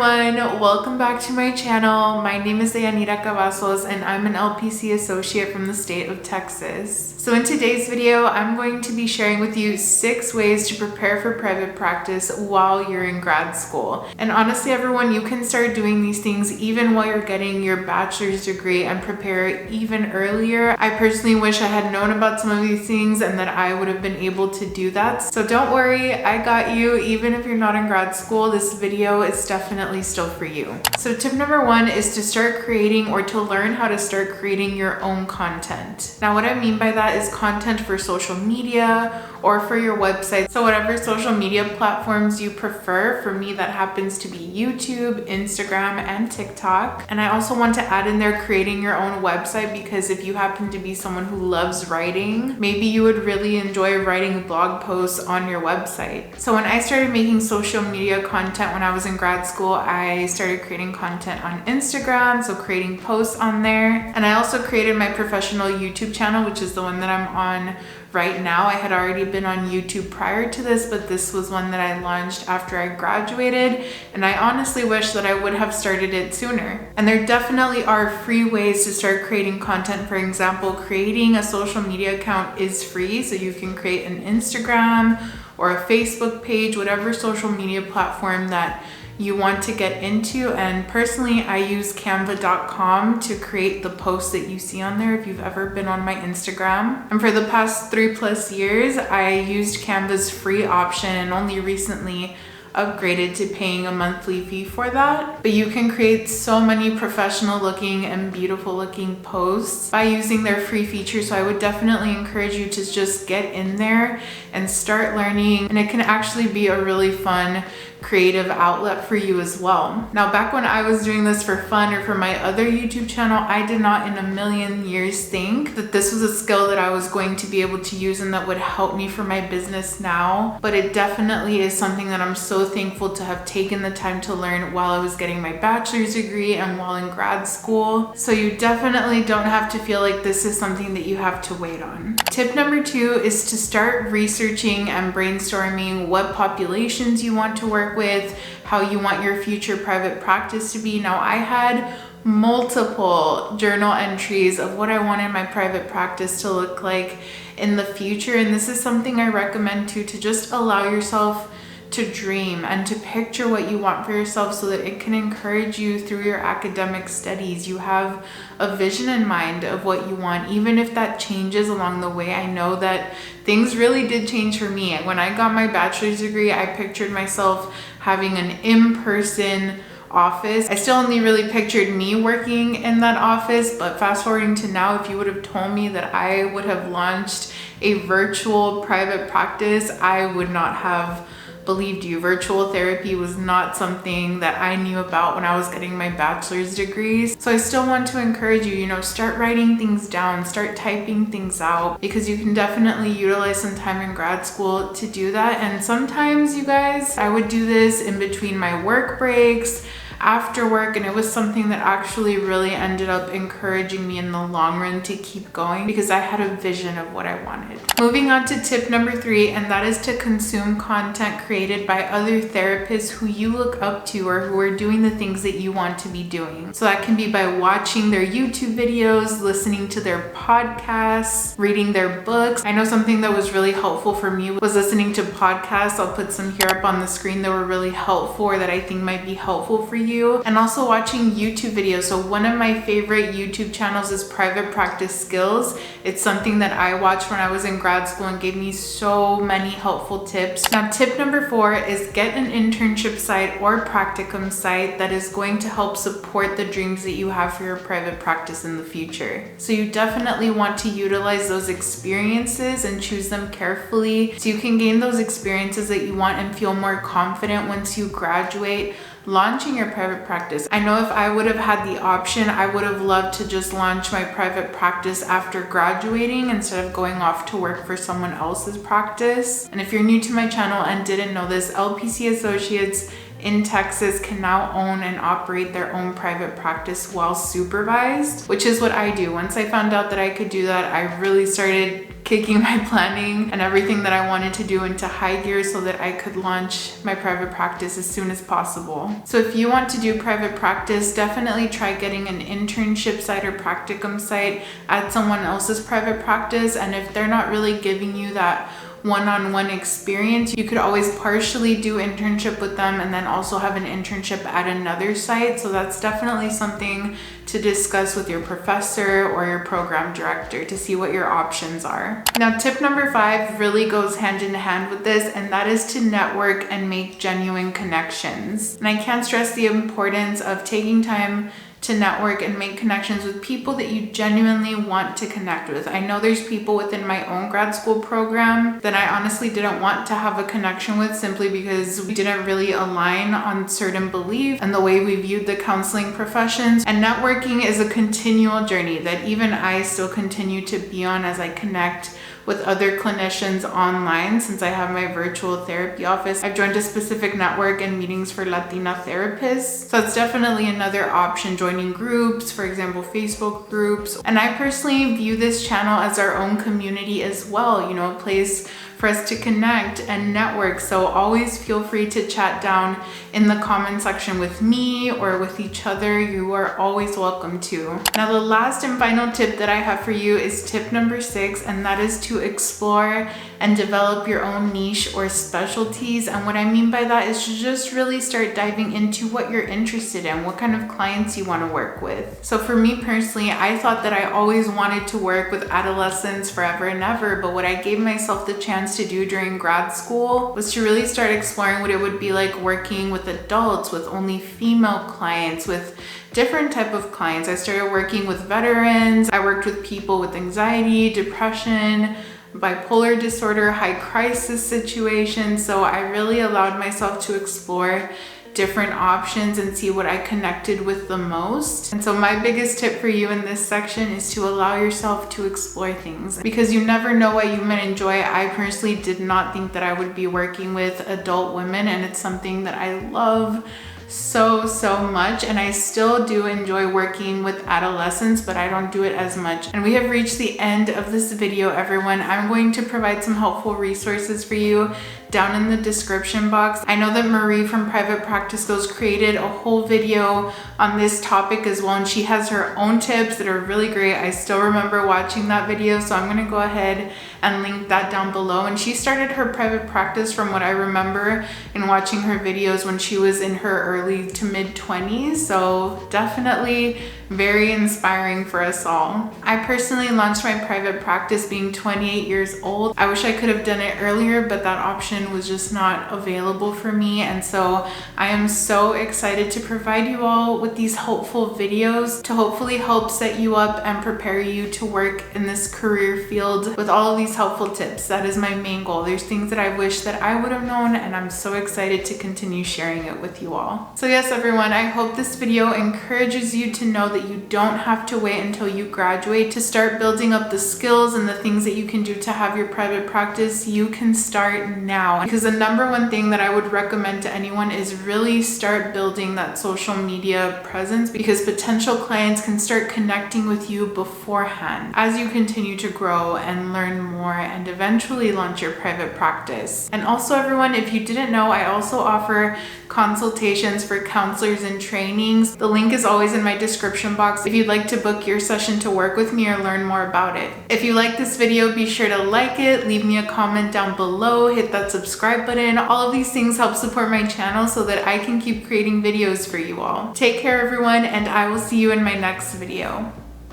everyone, welcome back to my channel. My name is Dayanira Cavazos and I'm an LPC associate from the state of Texas. So in today's video, I'm going to be sharing with you 6 ways to prepare for private practice while you're in grad school. And honestly, everyone, you can start doing these things even while you're getting your bachelor's degree and prepare even earlier. I personally wish I had known about some of these things and that I would have been able to do that. So don't worry, I got you. Even if you're not in grad school, this video is definitely still for you. So tip number 1 is to start creating or to learn how to start creating your own content. Now what I mean by that is content for social media or for your website. So whatever social media platforms you prefer. For me, that happens to be YouTube, Instagram, and TikTok. And I also want to add in there creating your own website, because if you happen to be someone who loves writing, maybe you would really enjoy writing blog posts on your website. So when I started making social media content when I was in grad school, I started creating content on Instagram, so creating posts on there. And I also created my professional YouTube channel, which is the one that I'm on right now. I had already been on YouTube prior to this, but this was one that I launched after I graduated, and I honestly wish that I would have started it sooner. And there definitely are free ways to start creating content. For example, creating a social media account is free, so you can create an Instagram or a Facebook page, whatever social media platform that you want to get into. And personally, I use canva.com to create the posts that you see on there if you've ever been on my Instagram. And for the past 3+ years, I used Canva's free option and only recently upgraded to paying a monthly fee for that. But you can create so many professional looking and beautiful looking posts by using their free features. So I would definitely encourage you to just get in there and start learning. And it can actually be a really fun creative outlet for you as well. Now, back when I was doing this for fun or for my other YouTube channel, I did not in a million years think that this was a skill that I was going to be able to use and that would help me for my business now. But it definitely is something that I'm so thankful to have taken the time to learn while I was getting my bachelor's degree and while in grad school. So you definitely don't have to feel like this is something that you have to wait on. Tip number 2 is to start researching and brainstorming what populations you want to work with, how you want your future private practice to be. Now, I had multiple journal entries of what I wanted my private practice to look like in the future, and this is something I recommend to just allow yourself to dream and to picture what you want for yourself so that it can encourage you through your academic studies. You have a vision in mind of what you want, even if that changes along the way. I know that things really did change for me. When I got my bachelor's degree, I pictured myself having an in-person office. I still only really pictured me working in that office, but fast forwarding to now, if you would have told me that I would have launched a virtual private practice, I would not have believed you. Virtual therapy was not something that I knew about when I was getting my bachelor's degrees. So I still want to encourage you, start writing things down, start typing things out, because you can definitely utilize some time in grad school to do that. And sometimes, you guys, I would do this in between my work breaks, after work, and it was something that actually really ended up encouraging me in the long run to keep going because I had a vision of what I wanted. Moving on to tip number 3, and that is to consume content created by other therapists who you look up to or who are doing the things that you want to be doing. So that can be by watching their YouTube videos, listening to their podcasts, reading their books. I know something that was really helpful for me was listening to podcasts. I'll put some here up on the screen that were really helpful or that I think might be helpful for you. And also watching YouTube videos. So one of my favorite YouTube channels is Private Practice Skills. It's something that I watched when I was in grad school and gave me so many helpful tips. Now, tip number 4 is get an internship site or practicum site that is going to help support the dreams that you have for your private practice in the future. So you definitely want to utilize those experiences and choose them carefully so you can gain those experiences that you want and feel more confident once you graduate launching your private practice. I know if I would have had the option, I would have loved to just launch my private practice after graduating instead of going off to work for someone else's practice. And if you're new to my channel and didn't know this, LPC associates in Texas can now own and operate their own private practice while supervised, which is what I do. Once I found out that I could do that, I really started kicking my planning and everything that I wanted to do into high gear so that I could launch my private practice as soon as possible. So if you want to do private practice, definitely try getting an internship site or practicum site at someone else's private practice. And if they're not really giving you that one-on-one experience, you could always partially do internship with them and then also have an internship at another site. So that's definitely something to discuss with your professor or your program director to see what your options are. Now, tip number 5 really goes hand in hand with this, and that is to network and make genuine connections. And I can't stress the importance of taking time to network and make connections with people that you genuinely want to connect with. I know there's people within my own grad school program that I honestly didn't want to have a connection with simply because we didn't really align on certain beliefs and the way we viewed the counseling professions. And networking is a continual journey that even I still continue to be on as I connect with other clinicians online. Since I have my virtual therapy office, I've joined a specific network and meetings for Latina therapists. So it's definitely another option, joining groups, for example, Facebook groups. And I personally view this channel as our own community as well, you know, a place for us to connect and network. So always feel free to chat down in the comment section with me or with each other. You are always welcome to. Now, the last and final tip that I have for you is tip number 6, and that is to explore and develop your own niche or specialties. And what I mean by that is to just really start diving into what you're interested in, what kind of clients you want to work with. So for me personally, I thought that I always wanted to work with adolescents forever and ever, but what I gave myself the chance to do during grad school was to really start exploring what it would be like working with adults, with only female clients, with different type of clients. I started working with veterans. I worked with people with anxiety, depression, bipolar disorder, high crisis situations. So I really allowed myself to explore different options and see what I connected with the most. And so my biggest tip for you in this section is to allow yourself to explore things, because you never know what you might enjoy. I personally did not think that I would be working with adult women, and it's something that I love so much, and I still do enjoy working with adolescents, but I don't do it as much. And we have reached the end of this video, everyone. I'm going to provide some helpful resources for you down in the description box. I know that Marie from Private Practice Goals created a whole video on this topic as well, and she has her own tips that are really great. I still remember watching that video, so I'm gonna go ahead and link that down below. And she started her private practice, from what I remember in watching her videos, when she was in her early to mid 20s. So definitely very inspiring for us all. I personally launched my private practice being 28 years old. I wish I could have done it earlier, but that option was just not available for me. And so I am so excited to provide you all with these helpful videos to hopefully help set you up and prepare you to work in this career field with all of these helpful tips. That is my main goal. There's things that I wish that I would have known, and I'm so excited to continue sharing it with you all. So yes, everyone, I hope this video encourages you to know that you don't have to wait until you graduate to start building up the skills and the things that you can do to have your private practice. You can start now, because the number one thing that I would recommend to anyone is really start building that social media presence, because potential clients can start connecting with you beforehand as you continue to grow and learn more and eventually launch your private practice. And also, everyone, if you didn't know, I also offer consultations for counselors and trainings. The link is always in my description box if you'd like to book your session to work with me or learn more about it. If you like this video, be sure to like it, leave me a comment down below, hit that subscribe button. All of these things help support my channel so that I can keep creating videos for you all. Take care, everyone, and I will see you in my next video.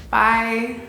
Bye.